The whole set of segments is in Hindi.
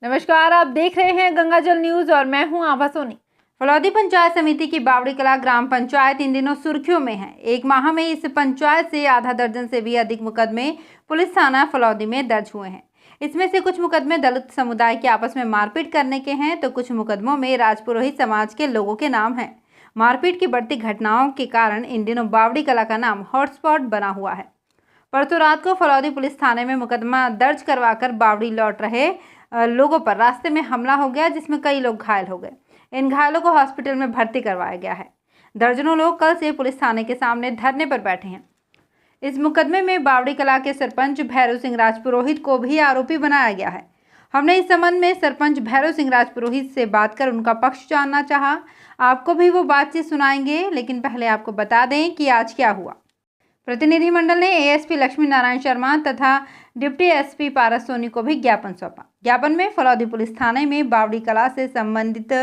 नमस्कार, आप देख रहे हैं गंगाजल न्यूज और मैं हूं आभा सोनी। फलौदी पंचायत समिति की बावड़ी कला ग्राम पंचायत इन दिनों सुर्खियों में है। एक माह में इस पंचायत से आधा दर्जन से भी अधिक मुकदमे पुलिस थाना फलौदी में दर्ज हुए हैं। इसमें से कुछ मुकदमे दलित समुदाय के आपस में मारपीट करने के हैं, तो कुछ मुकदमों में राजपुरोहित समाज के लोगों के नाम हैं। मारपीट की बढ़ती घटनाओं के कारण इन दिनों बावड़ी कला का नाम हॉटस्पॉट बना हुआ है। परसों रात को फलौदी पुलिस थाने में मुकदमा दर्ज करवाकर बावड़ी लौट रहे लोगों पर रास्ते में हमला हो गया, जिसमें कई लोग घायल हो गए। इन घायलों को हॉस्पिटल में भर्ती करवाया गया है। दर्जनों लोग कल से पुलिस थाने के सामने धरने पर बैठे हैं। इस मुकदमे में बावड़ी कला के सरपंच भैरव सिंह राजपुरोहित को भी आरोपी बनाया गया है। हमने इस संबंध में सरपंच भैरव सिंह राजपुरोहित से बात कर उनका पक्ष जानना चाहा। आपको भी वो बातचीत सुनाएंगे, लेकिन पहले आपको बता दें कि आज क्या हुआ। प्रतिनिधिमंडल ने एएसपी लक्ष्मी नारायण शर्मा तथा डिप्टी एसपी पारस सोनी को भी ज्ञापन सौंपा। ज्ञापन में फलौदी पुलिस थाने में बावड़ी कला से संबंधित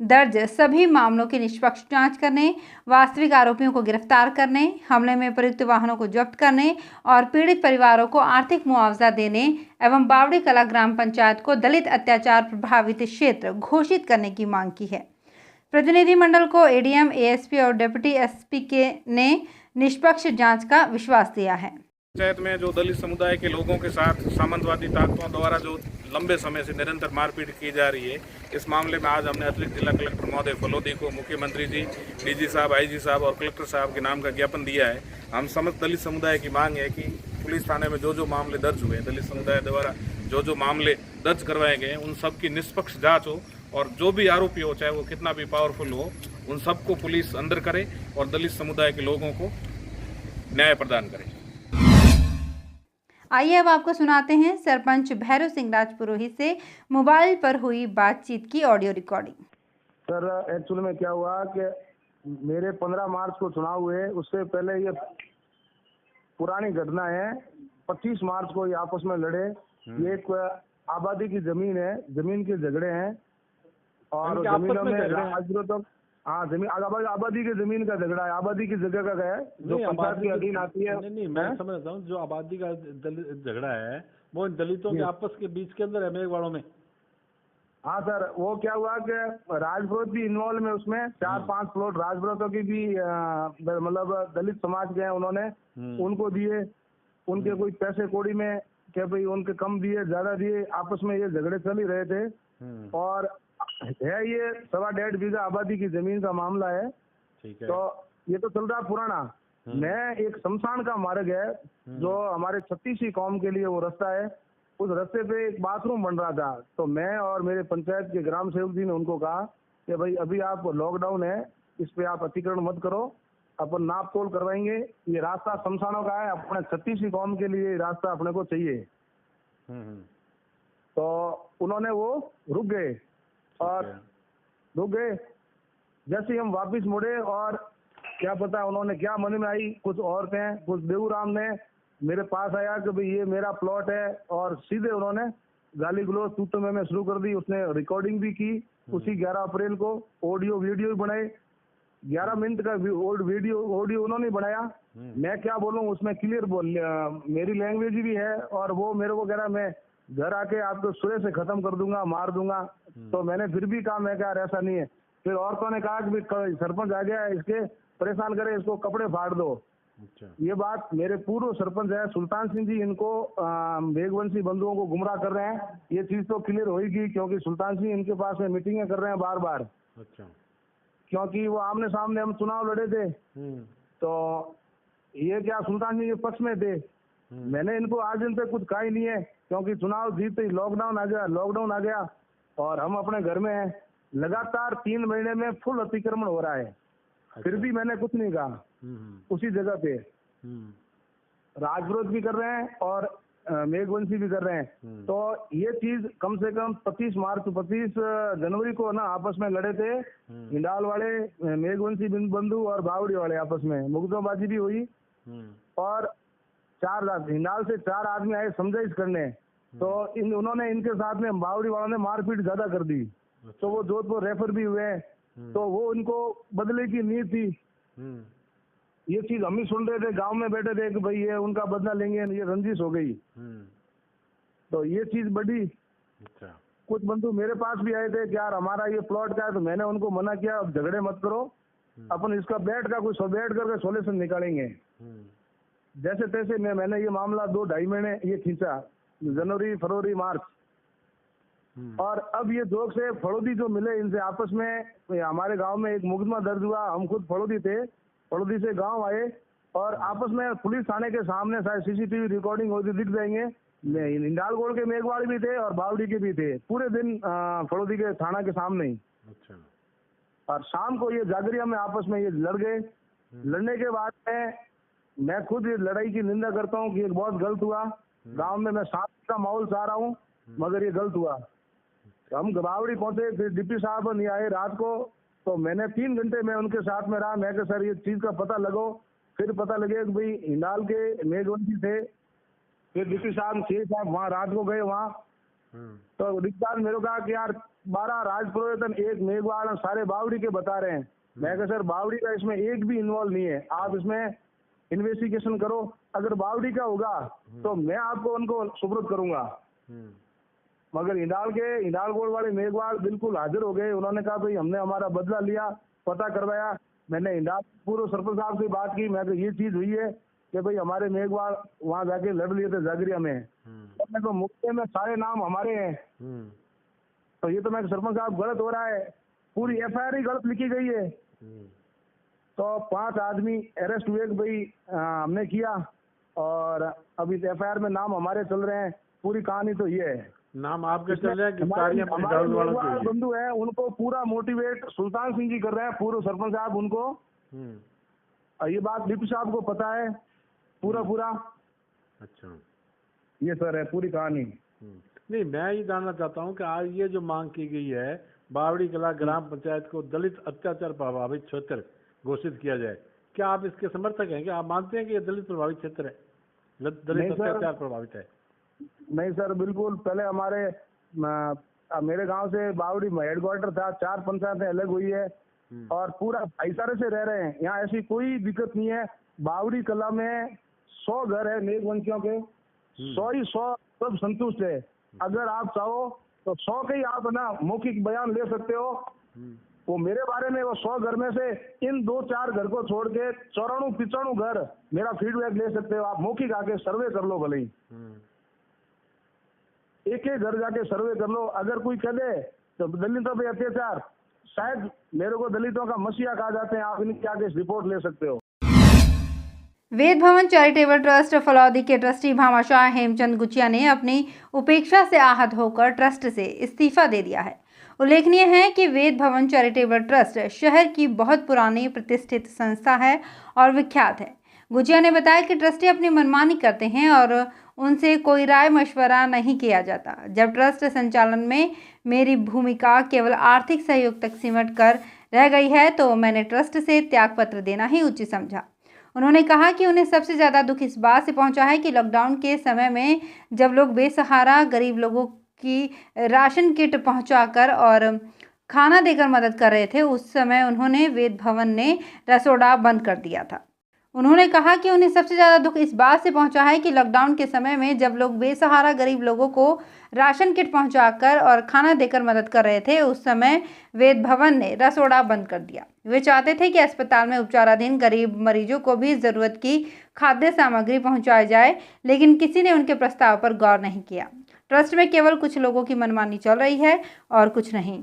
दर्ज सभी मामलों की निष्पक्ष जांच करने, वास्तविक आरोपियों को गिरफ्तार करने, हमले में प्रयुक्त वाहनों को जब्त करने और पीड़ित परिवारों को आर्थिक मुआवजा देने एवं बावड़ी कला ग्राम पंचायत को दलित अत्याचार प्रभावित क्षेत्र घोषित करने की मांग की है। प्रतिनिधिमंडल को एडीएम, एएसपी और डिप्टी एसपी ने निष्पक्ष जांच का विश्वास दिया है। पंचायत में जो दलित समुदाय के लोगों के साथ सामंतवादी ताकतों द्वारा जो लंबे समय से निरंतर मारपीट की जा रही है, इस मामले में आज हमने अतिरिक्त जिला कलेक्टर महोदय फलौदी को मुख्यमंत्री जी, डीजी साहब, आईजी साहब और कलेक्टर साहब के नाम का ज्ञापन दिया है। हम समस्त दलित समुदाय की मांग है कि पुलिस थाने में जो मामले दर्ज हुए, दलित समुदाय द्वारा जो मामले दर्ज करवाए गए, उन सब की निष्पक्ष जाँच हो और जो भी आरोपी हो, चाहे वो कितना भी पावरफुल हो, उन सबको पुलिस अंदर करे और दलित समुदाय के लोगों को न्याय प्रदान करे। आइए अब आपको सुनाते हैं सरपंच भैरव सिंह राजपुरोहित से मोबाइल पर हुई बातचीत की ऑडियो रिकॉर्डिंग। सर, एक्चुअली में क्या हुआ कि मेरे 15 मार्च को चुनाव हुए, उससे पहले ये पुरानी घटना है। 25 मार्च को ये आपस में लड़े। ये एक आबादी की जमीन है, जमीन के झगड़े हैं और जमीनों में राजविरोध। हाँ, जमीन आबादी की जमीन का झगड़ा है। आबादी की जगह का है जो पंचायत के अधीन आती है। नहीं, मैं समझता हूँ जो आबादी का झगड़ा है वो इन दलितों के आपस के बीच के अंदर है, मेघवाड़ों में। हाँ सर, वो क्या हुआ कि राजविरोध भी इन्वॉल्व में, उसमें 4-5 प्लॉट राजविरोधों की भी मतलब दलित समाज के हैं, उन्होंने उनको दिए। उनके कोई पैसे कौड़ी में क्या भाई उनके कम दिए, ज्यादा दिए, आपस में ये झगड़े चल ही रहे थे। और है ये 1.5 बीघा आबादी की जमीन का मामला है। ठीक है। तो ये तो चल रहा पुराना। मैं एक शमशान का मार्ग है जो हमारे 36 कौम के लिए वो रास्ता है। उस रास्ते पे एक बाथरूम बन रहा था, तो मैं और मेरे पंचायत के ग्राम सेवक जी ने उनको कहा कि भाई अभी आप लॉकडाउन है, इस पे आप अतिक्रमण मत करो, अपन नाप तोल करवाएंगे। ये रास्ता शमशानों का है, अपने 36 कौम के लिए रास्ता अपने को चाहिए। तो उन्होंने वो रुक गए और रुक गए। जैसे ही हम वापिस मुड़े और क्या पता उन्होंने क्या मन में आई, कुछ औरतें, कुछ देवराम ने मेरे पास आया कि भाई ये मेरा प्लॉट है, और सीधे उन्होंने गाली गलौज तू में शुरू कर दी। उसने रिकॉर्डिंग भी की उसी 11 अप्रैल को, ऑडियो वीडियो भी बनाए। 11 मिनट का ऑडियो उन्होंने बनाया। मैं क्या बोलूँ उसमें क्लियर मेरी लैंग्वेज भी है, और वो मेरे को कह रहा मैं घर आके आपको सुरे से खत्म कर दूंगा, मार दूंगा। तो मैंने फिर भी कहा, मैं क्या ऐसा नहीं है। फिर औरतों ने कहा कि सरपंच आ गया, इसके परेशान करे, इसको कपड़े फाड़ दो। अच्छा। ये बात मेरे पूर्व सरपंच है सुल्तान सिंह जी, इनको बेगवंशी बंधुओं को गुमराह कर रहे हैं। ये चीज तो क्लियर होगी क्योंकि सुल्तान सिंह इनके पास में मीटिंगें कर रहे हैं बार बार। अच्छा। क्योंकि वो आमने सामने हम चुनाव लड़े थे, तो ये क्या सुल्तान सिंह के पक्ष में थे। मैंने इनको आज दिन तक कुछ कहा ही नहीं है, क्योंकि चुनाव जीतते ही लॉकडाउन आ गया और हम अपने घर में हैं। लगातार 3 महीने में फुल अतिक्रमण हो रहा है। अच्छा। फिर भी मैंने कुछ नहीं कहा। उसी जगह पे राजविरोध भी कर रहे हैं और मेघवंशी भी कर रहे हैं। तो ये चीज कम से कम 25 जनवरी को ना आपस में लड़े थे। हिंडाल वाले, मेघवंशी बंधु और बावड़ी वाले आपस में मुकदमेबाजी भी हुई। और हिंडाल से 4 आदमी आए समझाइश करने, तो उन्होंने इनके साथ में बावड़ी वालों ने मारपीट ज्यादा कर दी। तो वो जोधपुर रेफर भी हुए। तो वो उनको बदले की नीयत थी। ये चीज हम ही सुन रहे थे, गांव में बैठे थे कि भाई ये उनका बदला लेंगे, ये रंजिश हो गई। तो ये चीज बढ़ी। अच्छा। कुछ बंधु मेरे पास भी आए थे कि यार हमारा ये प्लॉट का है, तो मैंने उनको मना किया, अब झगड़े मत करो, अपन इसका बैठ करके सॉल्यूशन निकालेंगे। जैसे तैसे मैंने ये मामला 2-2.5 महीने ये खींचा, जनवरी, फरवरी, मार्च, और अब ये जोक से फड़ौदी जो मिले इनसे आपस में, हमारे गांव में एक मुकदमा दर्ज हुआ। हम खुद फड़ौदी थे, फड़ौदी से गांव आए और आपस में पुलिस थाने के सामने शायद सीसीटीवी रिकॉर्डिंग होती दिख जाएंगे। इंडालगोड़ के मेघवाड़ भी थे और बावड़ी के भी थे, पूरे दिन फड़ौदी के थाना के सामने ही। अच्छा। और शाम को ये जागरिया में आपस में ये लड़ गए। लड़ने के बाद में मैं खुद ये लड़ाई की निंदा करता हूँ कि ये बहुत गलत हुआ। गांव में मैं शांति का माहौल चाह रहा हूँ, मगर ये गलत हुआ। हम बावड़ी पहुंचे, फिर डीपी साहब नहीं आए रात को, तो मैंने 3 घंटे में उनके साथ में रहा। मैं कहा सर ये चीज का पता लगो। फिर पता लगे कि भाई हिंडाल के मेघवंशी थे। फिर डीपी साहब, सीए साहब वहाँ रात को गए वहाँ, तो रिश्तेदार मेरे को कहा कि यार 12 राजपुरोहितन, 1 मेघवाड़, सारे बावड़ी के बता रहे हैं। मैं कहा सर बावड़ी का इसमें एक भी इन्वॉल्व नहीं है, आप इसमें इन्वेस्टिगेशन करो, अगर बावड़ी का होगा तो मैं आपको उनको सुपुर्द करूंगा। मगर हिंडालगोड़ वाले मेघवाड़ बिल्कुल हाजिर हो गए। उन्होंने कहा भाई हमने हमारा बदला लिया, पता करवाया। मैंने हिंडाल पूर्व सरपंच साहब से बात की, मैं ये चीज हुई है कि भाई हमारे मेघवाड़ वहाँ जाके लड़ लिए थे जागरिया में, तो मुक्के में सारे नाम हमारे हैं, तो ये तो मैं सरपंच साहब गलत हो रहा है, पूरी एफआईआर ही गलत लिखी गई है। तो 5 आदमी अरेस्ट हुए भाई हमने किया, और अभी एफआईआर में नाम हमारे चल रहे हैं। पूरी कहानी तो ये है। नाम आपके चल रहे हैं, गिरफ्तारियां वालों की। बंधु है उनको पूरा मोटिवेट सुल्तान सिंह जी कर रहे हैं, पूर्व सरपंच साहब उनको। और ये बात डीपी साहब को पता है पूरा। अच्छा, ये सर है पूरी कहानी। नहीं, मैं ये जानना चाहता हूँ कि आज ये जो मांग की गई है बावड़ी कला ग्राम पंचायत को दलित अत्याचार प्रभावित क्षेत्र घोषित किया जाए, क्या आप इसके समर्थक हैं? क्या आप मानते हैं कि ये दलित प्रभावित क्षेत्र है, दलित अत्याचार प्रभावित है? नहीं सर, बिल्कुल। पहले मेरे गांव से बावड़ी हेडक्वार्टर था, 4 पंचायतें अलग हुई है और पूरा भाईचारे से रह रहे हैं। यहाँ ऐसी कोई दिक्कत नहीं है। बावड़ी कला में 100 घर है मेघवंशियों के, 100 ही 100 सब संतुष्ट है। अगर आप चाहो तो 100 के ही आप ना मौखिक बयान ले सकते हो। वो मेरे बारे में वो 100 घर में से इन 2-4 घर को छोड़ के 94-95 घर मेरा फीडबैक ले सकते हो। आप मौखिक आके सर्वे कर लो, भले ही एक घर जाके सर्वे कर लो। अगर कोई कह दे तो दलितों पे अत्याचार, शायद मेरे को दलितों का मसीहा कहा जाते हैं, आप इनके आगे रिपोर्ट ले सकते हो। वेद भवन चैरिटेबल ट्रस्ट फलौदी के ट्रस्टी भामाशाह हेमचंद गुचिया ने अपनी उपेक्षा से आहत होकर ट्रस्ट से इस्तीफा दे दिया है। उल्लेखनीय है कि वेद भवन चैरिटेबल ट्रस्ट शहर की बहुत पुरानी प्रतिष्ठित संस्था है और विख्यात है। गुचिया ने बताया कि ट्रस्टी अपनी मनमानी करते हैं और उनसे कोई राय मशवरा नहीं किया जाता। जब ट्रस्ट संचालन में मेरी भूमिका केवल आर्थिक सहयोग तक सिमट कर रह गई है तो मैंने ट्रस्ट से त्यागपत्र देना ही उचित समझा। उन्होंने कहा कि उन्हें सबसे ज़्यादा दुख इस बात से पहुंचा है कि लॉकडाउन के समय में जब लोग बेसहारा गरीब लोगों की राशन किट पहुंचाकर और खाना देकर मदद कर रहे थे, उस समय उन्होंने वेद भवन ने रसोड़ा बंद कर दिया था। उन्होंने कहा कि उन्हें सबसे ज़्यादा दुख इस बात से पहुंचा है कि लॉकडाउन के समय में जब लोग बेसहारा गरीब लोगों को राशन किट पहुंचाकर और खाना देकर मदद कर रहे थे, उस समय वेद भवन ने रसोड़ा बंद कर दिया। वे चाहते थे कि अस्पताल में उपचाराधीन गरीब मरीजों को भी ज़रूरत की खाद्य सामग्री पहुंचाई जाए, लेकिन किसी ने उनके प्रस्ताव पर गौर नहीं किया। ट्रस्ट में केवल कुछ लोगों की मनमानी चल रही है और कुछ नहीं।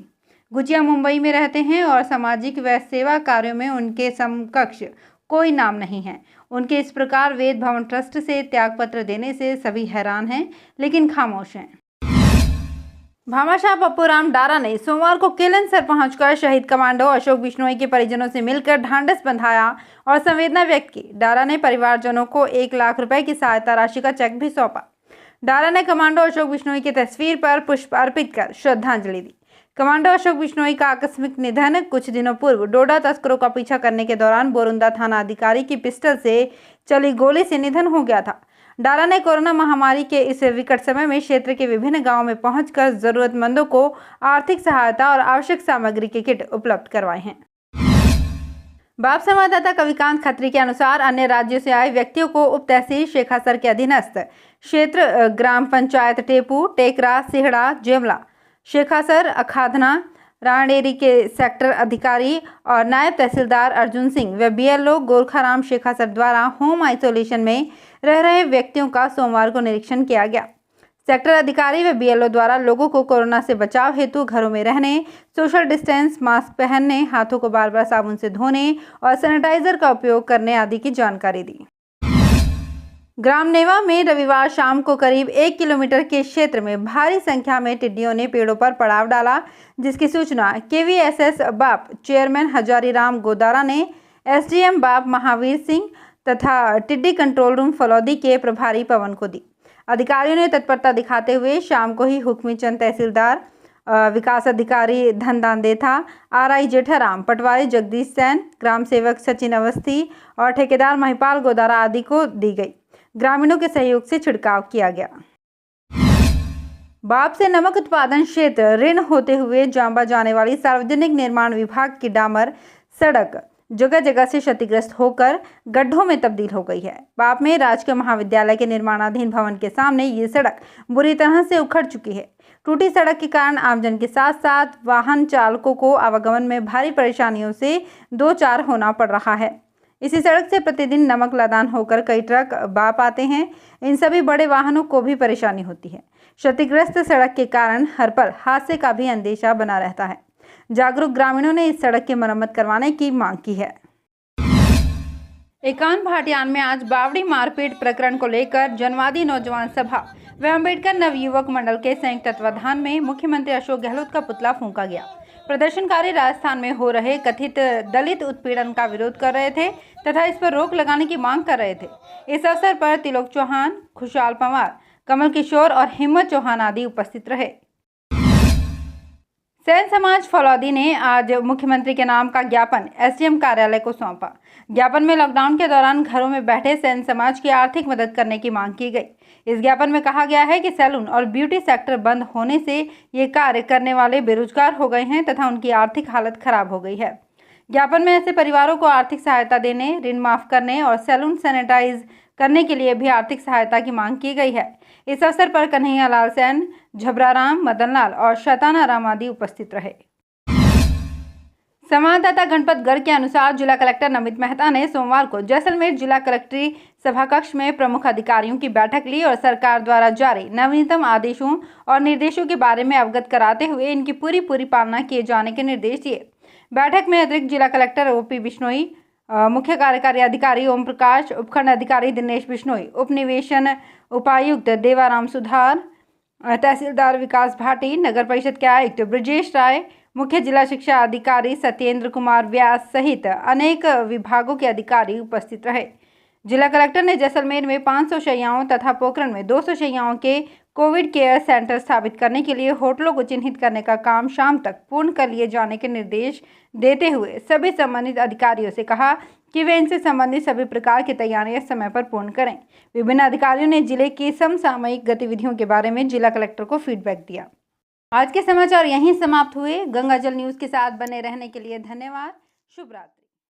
गुचिया मुंबई में रहते हैं और सामाजिक व सेवा कार्यों में उनके समकक्ष कोई नाम नहीं है। उनके इस प्रकार वेद भवन ट्रस्ट से त्यागपत्र देने से सभी हैरान हैं, लेकिन खामोश हैं। भामाशाह पप्पूराम डारा ने सोमवार को केलनसर पहुंचकर शहीद कमांडो अशोक बिश्नोई के परिजनों से मिलकर ढांढस बंधाया और संवेदना व्यक्त की। डारा ने परिवारजनों को 1 लाख रुपए की सहायता राशि का चेक भी सौंपा। डारा ने कमांडो अशोक बिश्नोई की तस्वीर पर पुष्प अर्पित कर श्रद्धांजलि दी। कमांडो अशोक बिश्नोई का आकस्मिक निधन कुछ दिनों पूर्व डोडा तस्करों का पीछा करने के दौरान बोरुंदा थाना अधिकारी की पिस्टल से चली गोली से निधन हो गया था। डारा ने कोरोना महामारी के इस विकट समय में क्षेत्र के विभिन्न गांवों में पहुंचकर जरूरतमंदों को आर्थिक सहायता और आवश्यक सामग्री के किट उपलब्ध करवाए हैं। बाप संवाददाता कविकांत खत्री के अनुसार अन्य राज्यों से आए व्यक्तियों को उप तहसील शेखासर के अधीनस्थ क्षेत्र ग्राम पंचायत टेपू, टेकरा, सिहड़ा, जेमला, शेखासर, अखाधना, राणेरी के सेक्टर अधिकारी और नायब तहसीलदार अर्जुन सिंह व बीएलओ गोरखाराम शेखासर द्वारा होम आइसोलेशन में रह रहे व्यक्तियों का सोमवार को निरीक्षण किया गया। सेक्टर अधिकारी व बीएलओ द्वारा लोगों को कोरोना से बचाव हेतु घरों में रहने, सोशल डिस्टेंस, मास्क पहनने, हाथों को बार बार साबुन से धोने और सैनिटाइजर का उपयोग करने आदि की जानकारी दी। ग्राम नेवा में रविवार शाम को करीब 1 किलोमीटर के क्षेत्र में भारी संख्या में टिड्डियों ने पेड़ों पर पड़ाव डाला, जिसकी सूचना केवीएसएस बाप चेयरमैन हजारीराम गोदारा ने एसडीएम बाप महावीर सिंह तथा टिड्डी कंट्रोल रूम फलौदी के प्रभारी पवन को दी। अधिकारियों ने तत्परता दिखाते हुए शाम को ही हुक्मीचंद तहसीलदार, विकास अधिकारी धनदान देथा, आरआई जेठाराम, पटवारी जगदीश सैन, ग्राम सेवक सचिन अवस्थी और ठेकेदार महिपाल गोदारा आदि को दी गई। ग्रामीणों के सहयोग से छिड़काव किया गया। बाप से नमक उत्पादन क्षेत्र ऋण होते हुए जांबा जाने वाली सार्वजनिक निर्माण विभाग की डामर सड़क जगह जगह से क्षतिग्रस्त होकर गड्ढों में तब्दील हो गई है। बाप में राजकीय महाविद्यालय के निर्माणाधीन भवन के सामने ये सड़क बुरी तरह से उखड़ चुकी है। टूटी सड़क के कारण आमजन के साथ साथ वाहन चालकों को आवागमन में भारी परेशानियों से दो चार होना पड़ रहा है। इसी सड़क से प्रतिदिन नमक लदान होकर कई ट्रक बाप आते हैं। इन सभी बड़े वाहनों को भी परेशानी होती है। क्षतिग्रस्त सड़क के कारण हर पल हादसे का भी अंदेशा बना रहता है। जागरूक ग्रामीणों ने इस सड़क की मरम्मत करवाने की मांग की है। एकान भाटियान में आज बावड़ी मारपीट प्रकरण को लेकर जनवादी नौजवान सभा व अम्बेडकर नवयुवक मंडल के संयुक्त तत्वाधान में मुख्यमंत्री अशोक गहलोत का पुतला फूंका गया। प्रदर्शनकारी राजस्थान में हो रहे कथित दलित उत्पीड़न का विरोध कर रहे थे तथा इस पर रोक लगाने की मांग कर रहे थे। इस अवसर पर तिलोक चौहान, खुशहाल पंवार, कमल किशोर और हिम्मत चौहान आदि उपस्थित रहे। सेन समाज फलौदी ने आज मुख्यमंत्री के नाम का ज्ञापन एसडीएम कार्यालय को सौंपा। ज्ञापन में लॉकडाउन के दौरान घरों में बैठे सेन समाज की आर्थिक मदद करने की मांग की गई। इस ज्ञापन में कहा गया है कि सैलून और ब्यूटी सेक्टर बंद होने से ये कार्य करने वाले बेरोजगार हो गए हैं तथा उनकी आर्थिक हालत खराब हो गई है। ज्ञापन में ऐसे परिवारों को आर्थिक सहायता देने, ऋण माफ करने और सैलून सैनिटाइज करने के लिए भी आर्थिक सहायता की मांग की गई है। इस अवसर पर कन्हैया लाल सैन, झबराराम, मदनलाल और शैतानाराम आदि उपस्थित रहे। संवाददाता गणपत गर्ग के अनुसार जिला कलेक्टर नमित मेहता ने सोमवार को जैसलमेर जिला कलेक्टरी सभाकक्ष में प्रमुख अधिकारियों की बैठक ली और सरकार द्वारा जारी नवीनतम आदेशों और निर्देशों के बारे में अवगत कराते हुए इनकी पूरी पालना किए जाने के निर्देश दिए। बैठक में अतिरिक्त जिला कलेक्टर ओपी बिश्नोई, मुख्य कार्यकारी अधिकारी ओम प्रकाश, उपखंड अधिकारी दिनेश बिश्नोई, उप निवेशन उपायुक्त देवाराम सुधार, तहसीलदार विकास भाटी, नगर परिषद के आयुक्त ब्रजेश राय, मुख्य जिला शिक्षा अधिकारी सत्येंद्र कुमार व्यास सहित अनेक विभागों के अधिकारी उपस्थित रहे। जिला कलेक्टर ने जैसलमेर में 500 शैय्याओं तथा पोखरण में 200 शैय्याओं के कोविड केयर सेंटर स्थापित करने के लिए होटलों को चिन्हित करने का काम शाम तक पूर्ण कर लिए जाने के निर्देश देते हुए सभी संबंधित अधिकारियों से कहा कि वे इनसे संबंधित सभी प्रकार की तैयारियां समय पर पूर्ण करें। विभिन्न अधिकारियों ने जिले की समसामयिक गतिविधियों के बारे में जिला कलेक्टर को फीडबैक दिया। आज के समाचार यहीं समाप्त हुए। गंगाजल न्यूज़ के साथ बने रहने के लिए धन्यवाद। शुभ रात्रि।